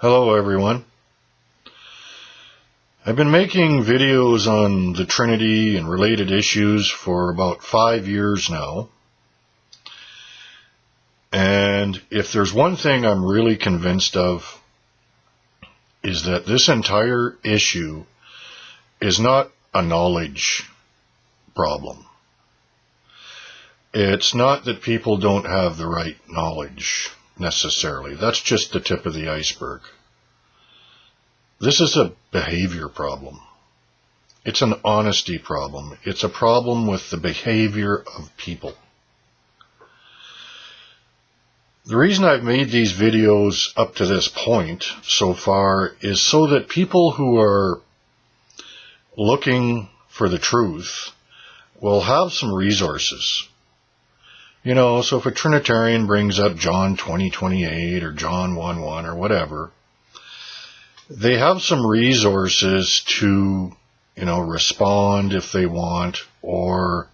Hello everyone. I've been making videos on the Trinity and related issues for about 5 years now. And if there's one thing I'm really convinced of, is that this entire issue is not a knowledge problem. It's not that people don't have the right knowledge necessarily. That's just the tip of the iceberg. This is a behavior problem. It's an honesty problem. It's a problem with the behavior of people. The reason I've made these videos up to this point so far is so that people who are looking for the truth will have some resources. So if a Trinitarian brings up John 20:28 or John 1:1 or whatever, they have some resources to, respond if they want, or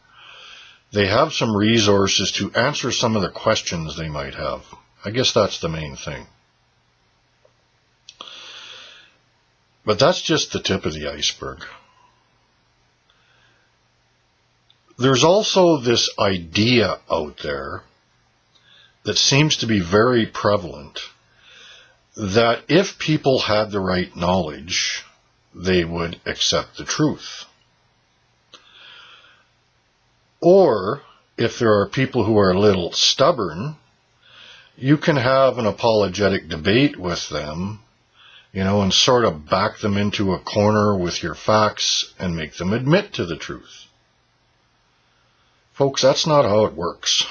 they have some resources to answer some of the questions they might have. I guess that's the main thing. But that's just the tip of the iceberg. There's also this idea out there that seems to be very prevalent that if people had the right knowledge, they would accept the truth. Or, if there are people who are a little stubborn, you can have an apologetic debate with them, and sort of back them into a corner with your facts and make them admit to the truth. Folks, that's not how it works.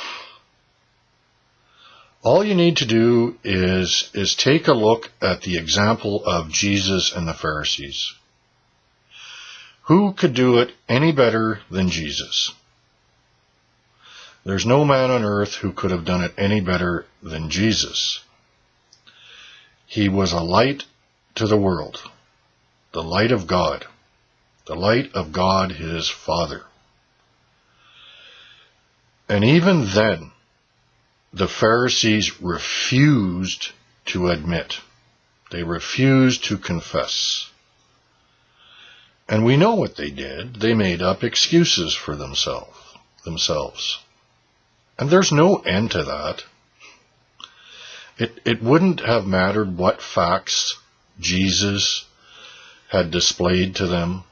All you need to do is take a look at the example of Jesus and the Pharisees. Who could do it any better than Jesus? There's no man on earth who could have done it any better than Jesus. He was a light to the world, the light of God his Father. And even then, the Pharisees refused to admit. They refused to confess. And we know what they did. They made up excuses for themselves. And there's no end to that. It wouldn't have mattered what facts Jesus had displayed to them.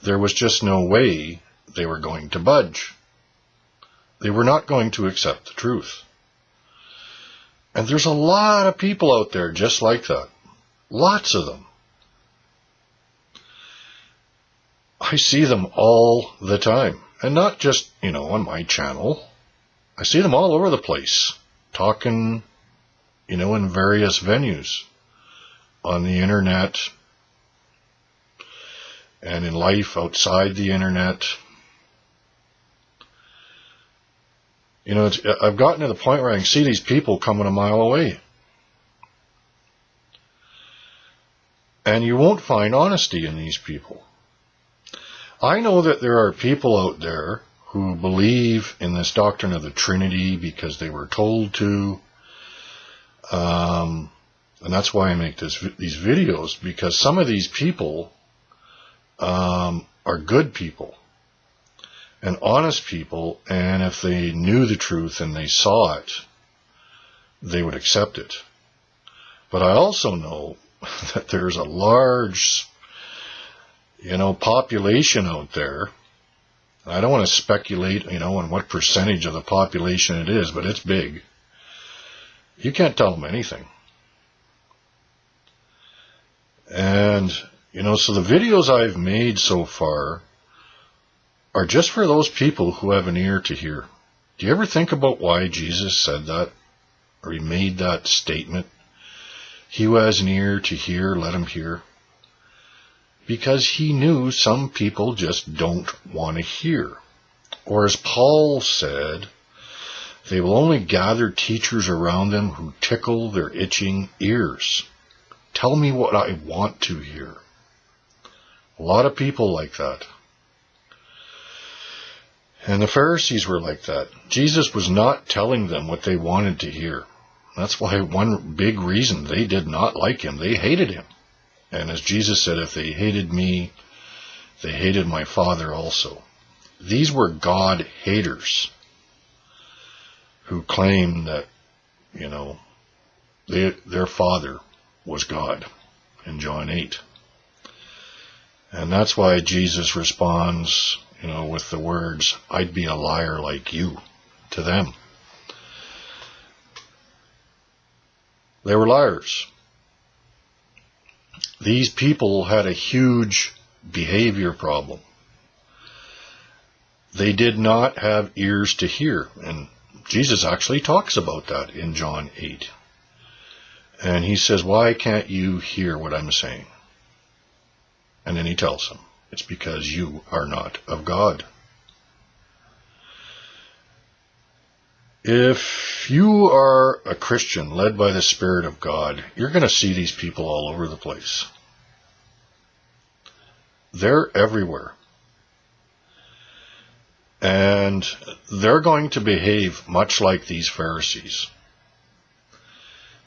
There was just no way they were going to budge. They were not going to accept the truth. And there's a lot of people out there just like that. Lots of them. I see them all the time. And not just, on my channel. I see them all over the place. Talking, in various venues. On the internet. And in life outside the internet. I've gotten to the point where I can see these people coming a mile away. And you won't find honesty in these people. I know that there are people out there who believe in this doctrine of the Trinity because they were told to. And that's why I make these videos, because some of these people are good people. And honest people, and if they knew the truth and they saw it, they would accept it. But I also know that there's a large, population out there. I don't want to speculate, on what percentage of the population it is, but it's big. You can't tell them anything. And, so the videos I've made so far are just for those people who have an ear to hear. Do you ever think about why Jesus said that? Or he made that statement? He who has an ear to hear, let him hear. Because he knew some people just don't want to hear. Or as Paul said, they will only gather teachers around them who tickle their itching ears. Tell me what I want to hear. A lot of people like that. And the Pharisees were like that. Jesus was not telling them what they wanted to hear. That's why one big reason they did not like him, they hated him. And as Jesus said, if they hated me, they hated my Father also. These were God haters who claimed that, their Father was God in John 8. And that's why Jesus responds, with the words, I'd be a liar like you, to them. They were liars. These people had a huge behavior problem. They did not have ears to hear. And Jesus actually talks about that in John 8. And he says, why can't you hear what I'm saying? And then he tells them, it's because you are not of God. If you are a Christian led by the Spirit of God, you're going to see these people all over the place. They're everywhere. And they're going to behave much like these Pharisees.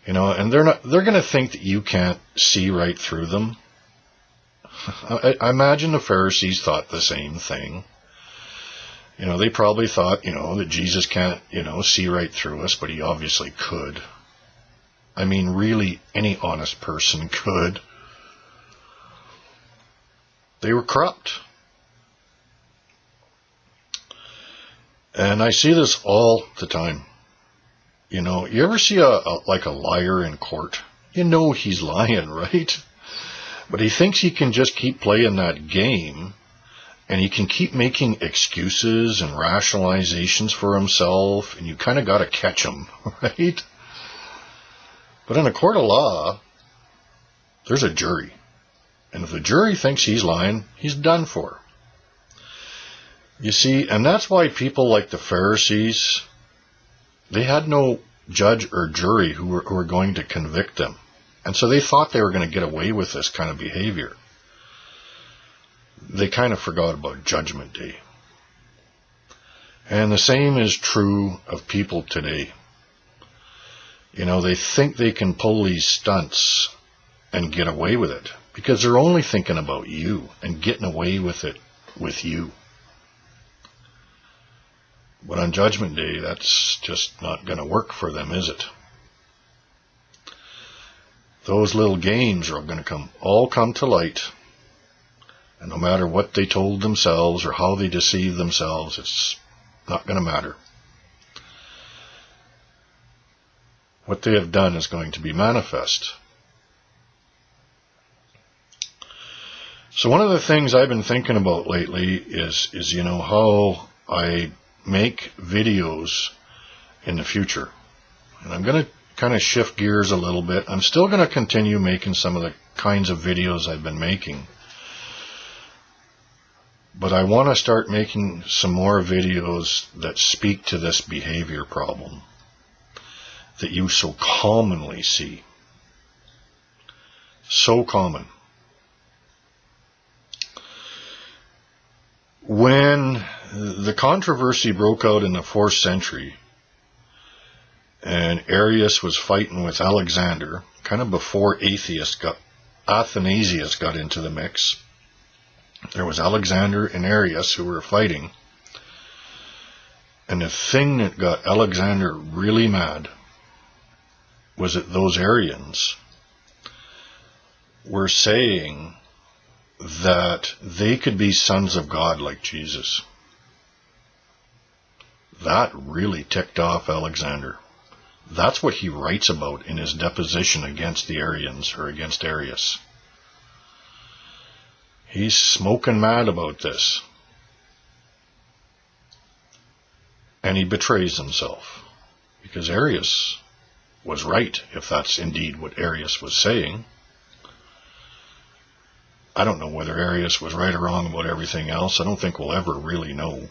And they're going to think that you can't see right through them. I imagine the Pharisees thought the same thing. They probably thought, that Jesus can't, see right through us, but he obviously could. I mean, really, any honest person could. They were corrupt. And I see this all the time. You ever see a liar in court? He's lying, right? But he thinks he can just keep playing that game, and he can keep making excuses and rationalizations for himself, and you kind of got to catch him, right? But in a court of law, there's a jury. And if the jury thinks he's lying, he's done for. You see, and that's why people like the Pharisees, they had no judge or jury who were going to convict them. And so they thought they were going to get away with this kind of behavior. They kind of forgot about Judgment Day. And the same is true of people today. They think they can pull these stunts and get away with it because they're only thinking about you and getting away with it with you. But on Judgment Day, that's just not going to work for them, is it? Those little games are going to all come to light. And no matter what they told themselves or how they deceived themselves, it's not going to matter. What they have done is going to be manifest. So one of the things I've been thinking about lately is how I make videos in the future. And I'm going to kind of shift gears a little bit. I'm still going to continue making some of the kinds of videos I've been making. But I want to start making some more videos that speak to this behavior problem that you so commonly see. So common. When the controversy broke out in the 4th century, and Arius was fighting with Alexander, kind of before Athanasius got into the mix. There was Alexander and Arius who were fighting. And the thing that got Alexander really mad was that those Arians were saying that they could be sons of God like Jesus. That really ticked off Alexander. That's what he writes about in his deposition against the Arians, or against Arius. He's smoking mad about this. And he betrays himself. Because Arius was right, if that's indeed what Arius was saying. I don't know whether Arius was right or wrong about everything else. I don't think we'll ever really know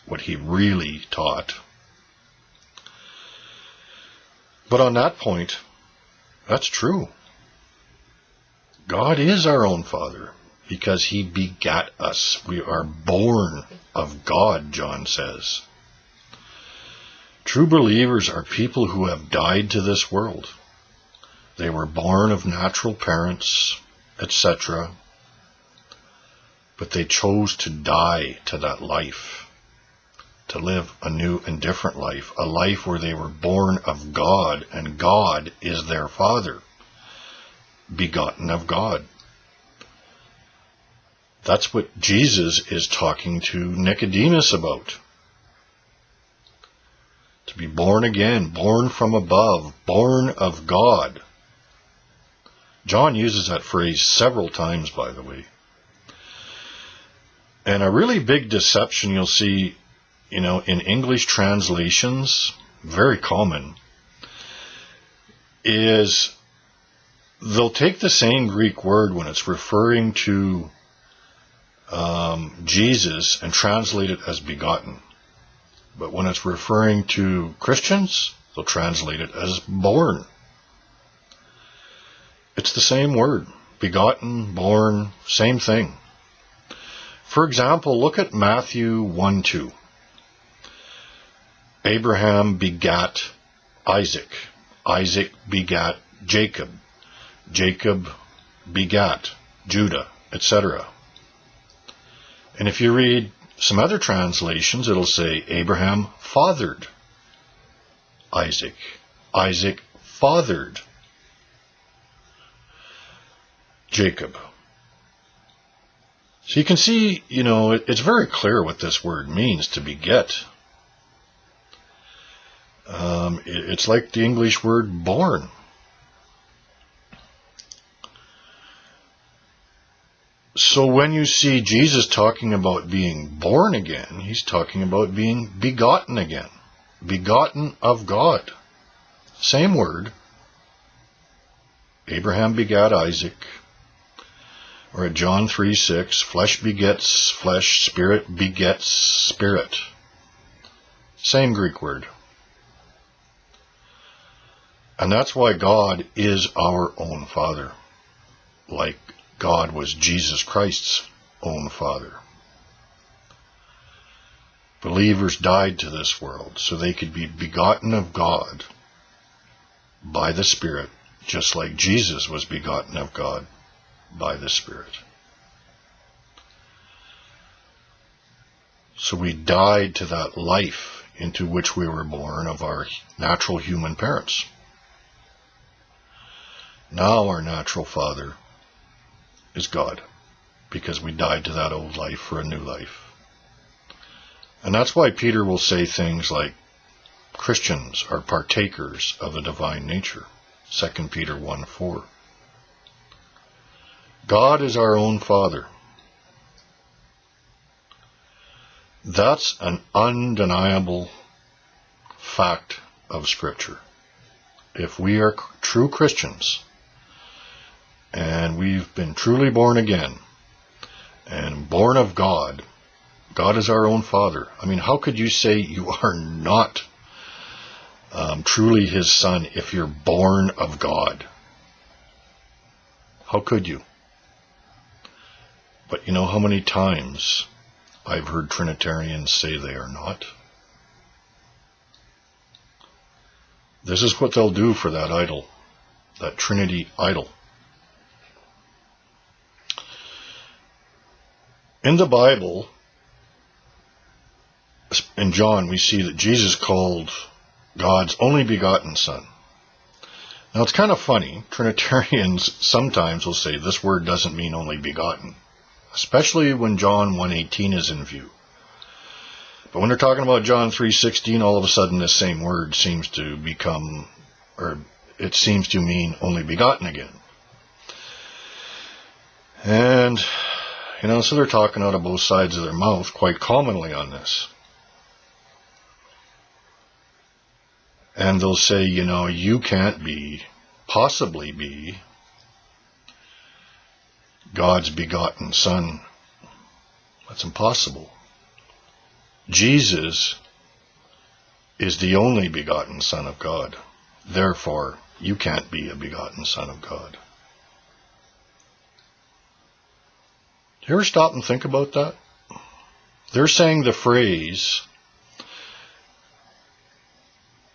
what he really taught. But on that point, that's true. God is our own Father because he begat us. We are born of God, John says. True believers are people who have died to this world. They were born of natural parents, etc., but they chose to die to that life, to live a new and different life, a life where they were born of God, and God is their Father, begotten of God. That's what Jesus is talking to Nicodemus about. To be born again, born from above, born of God. John uses that phrase several times, by the way. And a really big deception you'll see, in English translations, very common, is they'll take the same Greek word when it's referring to Jesus and translate it as begotten. But when it's referring to Christians, they'll translate it as born. It's the same word. Begotten, born, same thing. For example, look at Matthew 1:2. Abraham begat Isaac. Isaac begat Jacob. Jacob begat Judah, etc. And if you read some other translations, it'll say Abraham fathered Isaac. Isaac fathered Jacob. So you can see, it's very clear what this word means, to beget. It's like the English word born. So when you see Jesus talking about being born again, he's talking about being begotten again. Begotten of God. Same word. Abraham begat Isaac. Or at John 3:6, flesh begets flesh, spirit begets spirit. Same Greek word. And that's why God is our own Father, like God was Jesus Christ's own Father. Believers died to this world so they could be begotten of God by the Spirit, just like Jesus was begotten of God by the Spirit. So we died to that life into which we were born of our natural human parents. Now our natural father is God, because we died to that old life for a new life. And that's why Peter will say things like, Christians are partakers of the divine nature. 2 Peter 1:4. God is our own Father. That's an undeniable fact of Scripture. If we are true Christians, and we've been truly born again, and born of God, God is our own Father. I mean, how could you say you are not truly His Son if you're born of God? How could you? But you know how many times I've heard Trinitarians say they are not? This is what they'll do for that idol, that Trinity idol. In the Bible, in John, we see that Jesus called God's only begotten Son. Now it's kind of funny, Trinitarians sometimes will say this word doesn't mean only begotten, especially when John 1:18 is in view. But when they're talking about John 3:16, all of a sudden this same word seems to become, or it seems to mean only begotten again. And, so they're talking out of both sides of their mouth quite commonly on this. And they'll say, you can't possibly be God's begotten Son. That's impossible. Jesus is the only begotten Son of God. Therefore, you can't be a begotten Son of God. Do you ever stop and think about that? They're saying the phrase,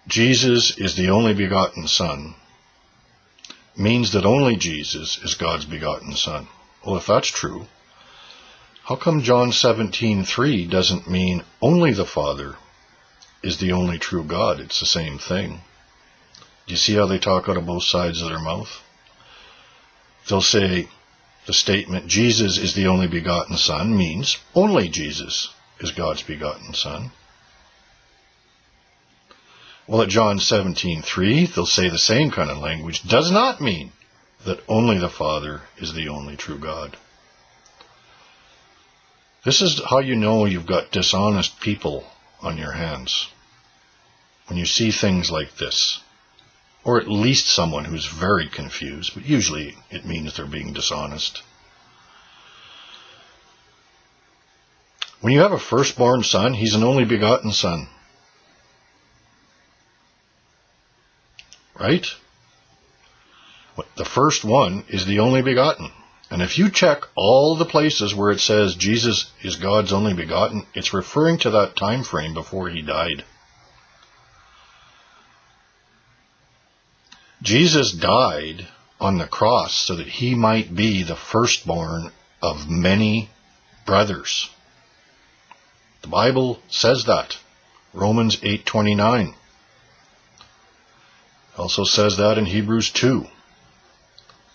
Jesus is the only begotten Son means that only Jesus is God's begotten Son. Well, if that's true, how come John 17:3 doesn't mean only the Father is the only true God? It's the same thing. Do you see how they talk out of both sides of their mouth? They'll say the statement, Jesus is the only begotten Son, means only Jesus is God's begotten Son. Well, at John 17:3, they'll say the same kind of language does not mean that only the Father is the only true God. This is how you know you've got dishonest people on your hands. When you see things like this, or at least someone who's very confused, but usually it means they're being dishonest. When you have a firstborn son, he's an only begotten son. Right? The first one is the only begotten. And if you check all the places where it says Jesus is God's only begotten, it's referring to that time frame before he died. Jesus died on the cross so that he might be the firstborn of many brothers. The Bible says that. Romans 8:29. Also says that in Hebrews 2.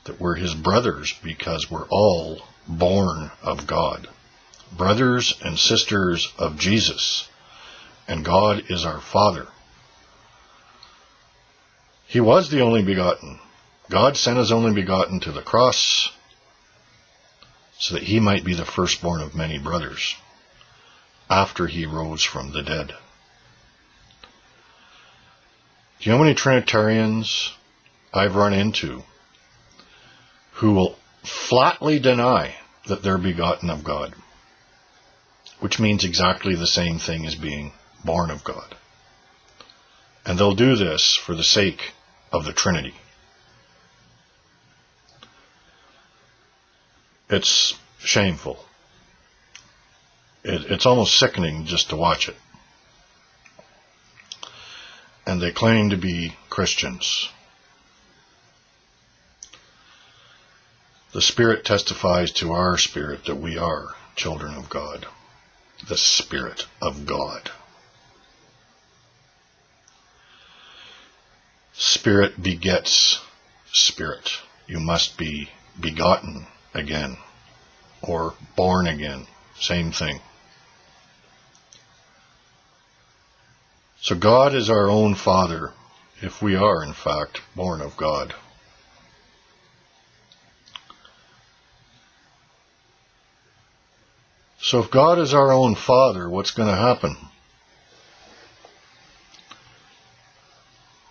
That we're his brothers because we're all born of God. Brothers and sisters of Jesus. And God is our Father. He was the only begotten. God sent his only begotten to the cross so that he might be the firstborn of many brothers after he rose from the dead. Do you know how many Trinitarians I've run into who will flatly deny that they're begotten of God, which means exactly the same thing as being born of God? And they'll do this for the sake of the Trinity. It's shameful. It's almost sickening just to watch it. And they claim to be Christians. The Spirit testifies to our spirit that we are children of God. The Spirit of God. Spirit begets spirit. You must be begotten again, or born again. Same thing. So God is our own Father, if we are, in fact, born of God. So if God is our own Father, what's going to happen?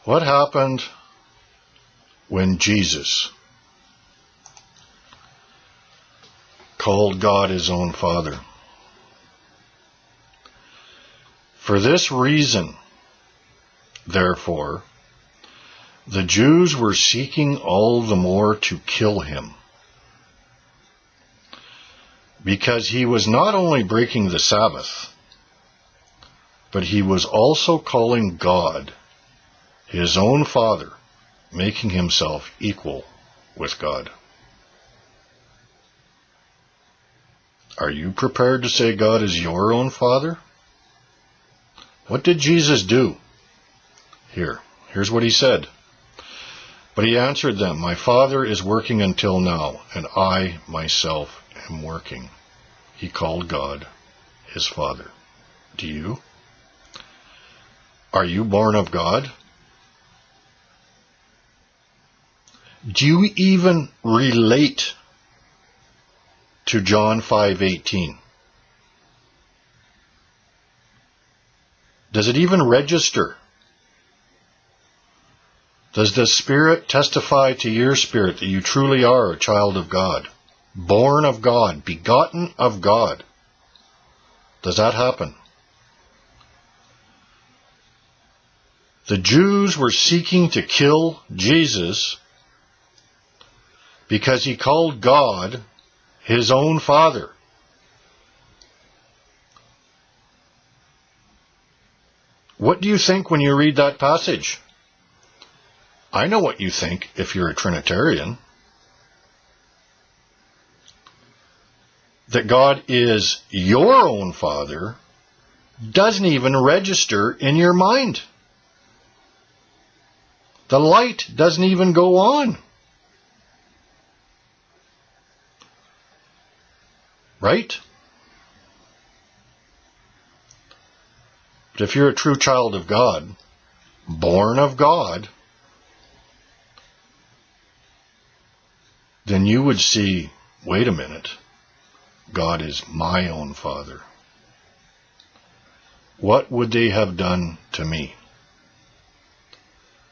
What happened when Jesus called God his own Father? For this reason, therefore, the Jews were seeking all the more to kill him, because he was not only breaking the Sabbath, but he was also calling God his own Father, making himself equal with God. Are you prepared to say God is your own Father? What did Jesus do? Here's what he said. But he answered them, my Father is working until now, and I myself am working. He called God his Father. Do you? Are you born of God? Do you even relate to John 5:18? Does it even register? Does the Spirit testify to your spirit that you truly are a child of God, born of God, begotten of God? Does that happen? The Jews were seeking to kill Jesus because he called God his own Father. What do you think when you read that passage? I know what you think if you're a Trinitarian. That God is your own Father doesn't even register in your mind. The light doesn't even go on. Right? But if you're a true child of God, born of God, then you would see, wait a minute, God is my own Father. What would they have done to me?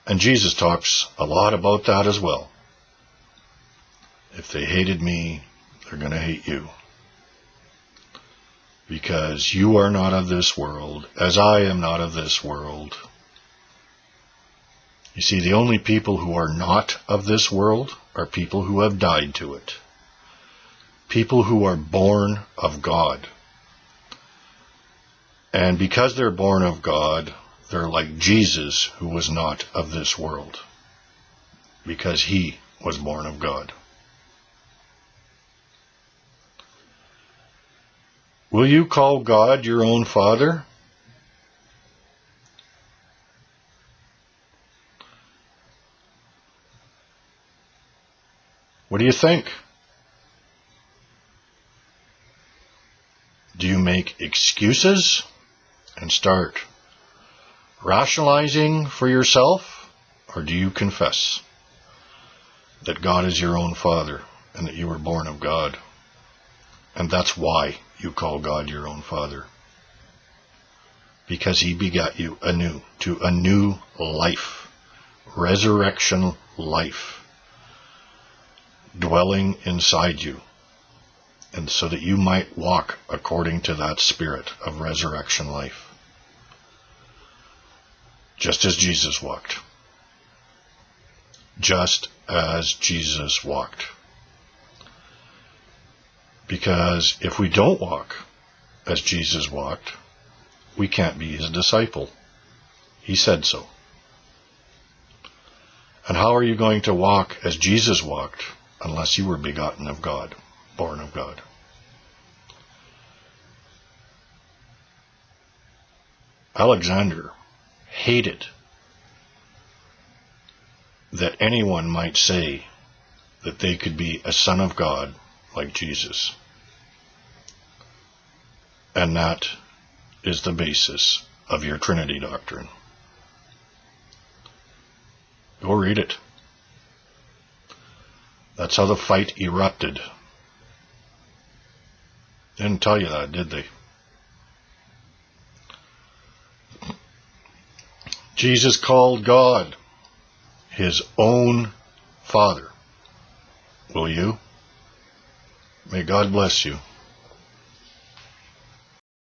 And Jesus talks a lot about that as well. If they hated me, they're going to hate you. Because you are not of this world, as I am not of this world. You see, the only people who are not of this world are people who have died to it. People who are born of God. And because they're born of God, they're like Jesus, who was not of this world. Because he was born of God. Will you call God your own Father? What do you think? Do you make excuses and start rationalizing for yourself? Or do you confess that God is your own Father and that you were born of God? And that's why you call God your own Father. Because he begat you anew to a new life, resurrection life, dwelling inside you. And so that you might walk according to that spirit of resurrection life. Just as Jesus walked. Just as Jesus walked. Because if we don't walk as Jesus walked, we can't be his disciple. He said so. And how are you going to walk as Jesus walked unless you were begotten of God, born of God? Alexander hated that anyone might say that they could be a son of God like Jesus. And that is the basis of your Trinity doctrine. Go read it. That's how the fight erupted. They didn't tell you that, did they? Jesus called God his own Father. Will you? May God bless you.